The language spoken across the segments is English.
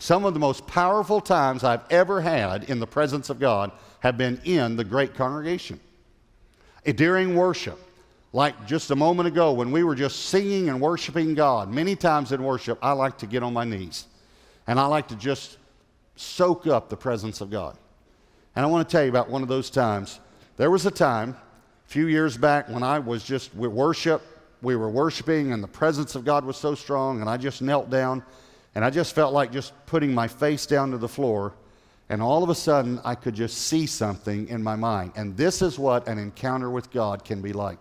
Some of the most powerful times I've ever had in the presence of God have been in the great congregation. During worship, like just a moment ago when we were just singing and worshiping God, many times in worship, I like to get on my knees. And I like to just soak up the presence of God. And I want to tell you about one of those times. There was a time, a few years back, when I was just with worship. We were worshiping, and the presence of God was so strong, and I just knelt down, and I just felt like just putting my face down to the floor, and all of a sudden, I could just see something in my mind. And this is what an encounter with God can be like.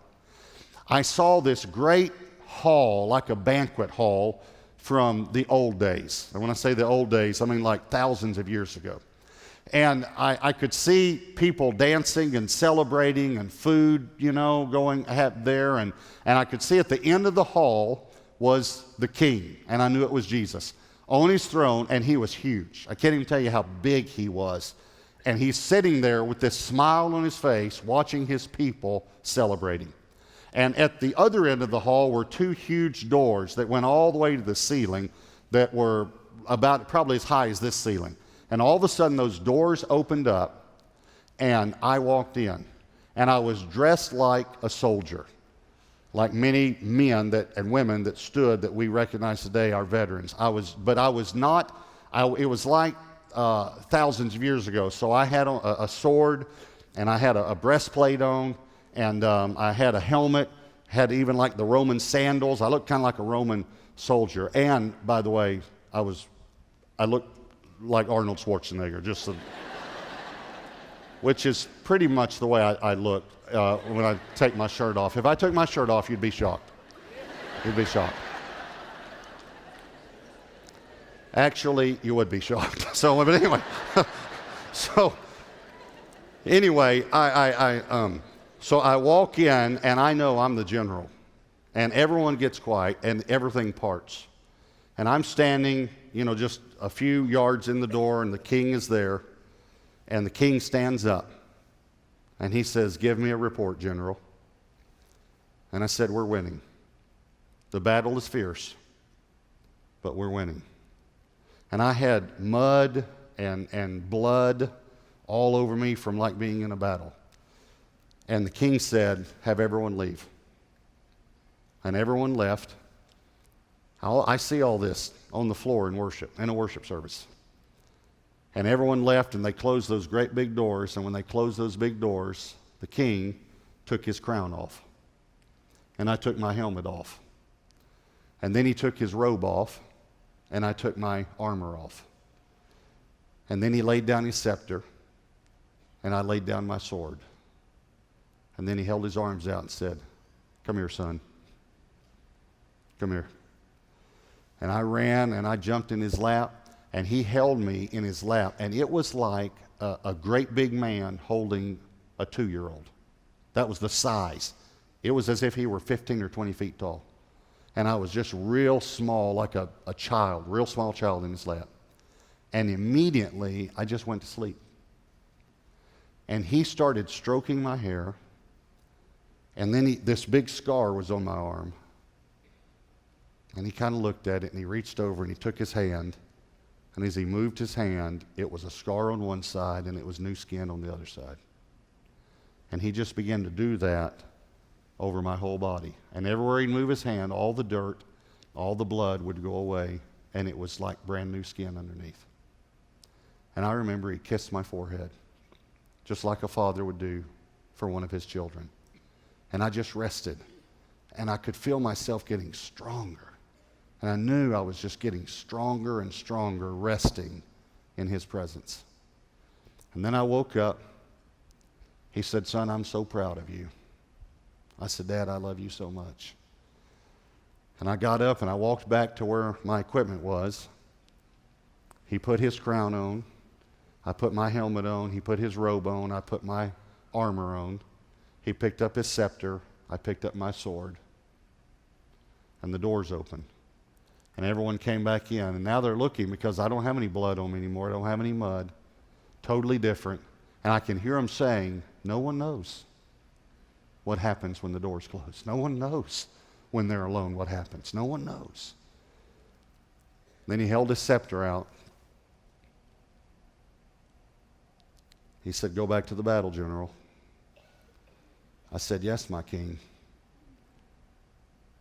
I saw this great hall, like a banquet hall, from the old days. And when I say the old days, I mean like thousands of years ago. And I could see people dancing and celebrating and food, going there. And I could see at the end of the hall was the king. And I knew it was Jesus on his throne, and he was huge. I can't even tell you how big he was. And he's sitting there with this smile on his face, watching his people celebrating. And at the other end of the hall were two huge doors that went all the way to the ceiling that were about probably as high as this ceiling. And all of a sudden, those doors opened up, and I walked in. And I was dressed like a soldier, like many men and women that stood that we recognize today are veterans. But I was not, it was like thousands of years ago. So I had a sword, and I had a breastplate on, and I had a helmet, had even like the Roman sandals. I looked kind of like a Roman soldier. And, by the way, I looked like Arnold Schwarzenegger, which is pretty much the way I look when I take my shirt off. If I took my shirt off, you'd be shocked. You'd be shocked. Actually, you would be shocked. So, but anyway, so I walk in, and I know I'm the general, and everyone gets quiet, and everything parts. And I'm standing, just a few yards in the door, and the king is there, and the king stands up, and he says, "Give me a report, General." And I said, "We're winning. The battle is fierce, but we're winning." And I had mud and blood all over me from like being in a battle. And the king said, "Have everyone leave." And everyone left. I see all this on the floor in a worship service. And everyone left, and they closed those great big doors. And when they closed those big doors, the king took his crown off. And I took my helmet off. And then he took his robe off, and I took my armor off. And then he laid down his scepter, and I laid down my sword. And then he held his arms out and said, "Come here, son. Come here." And I ran, and I jumped in his lap, and he held me in his lap. And it was like a great big man holding a 2-year-old. That was the size. It was as if he were 15 or 20 feet tall. And I was just real small, like a child, real small child in his lap. And immediately, I just went to sleep. And he started stroking my hair. And then this big scar was on my arm. And he kind of looked at it, and he reached over, and he took his hand. And as he moved his hand, it was a scar on one side, and it was new skin on the other side. And he just began to do that over my whole body. And everywhere he'd move his hand, all the dirt, all the blood would go away, and it was like brand new skin underneath. And I remember he kissed my forehead, just like a father would do for one of his children. And I just rested, and I could feel myself getting stronger. And I knew I was just getting stronger and stronger, resting in his presence. And then I woke up. He said, "Son, I'm so proud of you." I said, "Dad, I love you so much." And I got up, and I walked back to where my equipment was. He put his crown on. I put my helmet on. He put his robe on. I put my armor on. He picked up his scepter. I picked up my sword. And the doors opened. And everyone came back in. And now they're looking because I don't have any blood on me anymore. I don't have any mud. Totally different. And I can hear them saying, "No one knows what happens when the doors close. No one knows when they're alone what happens. No one knows." Then he held his scepter out, He said, "Go back to the battle, General." I said, "Yes, my king."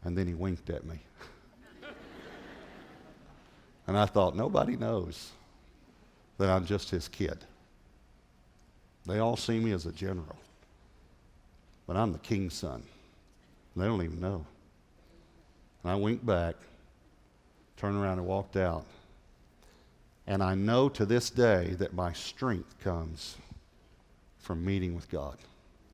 And then he winked at me. And I thought, nobody knows that I'm just his kid. They all see me as a general. But I'm the king's son. They don't even know. And I winked back, turned around and walked out. And I know to this day that my strength comes from meeting with God.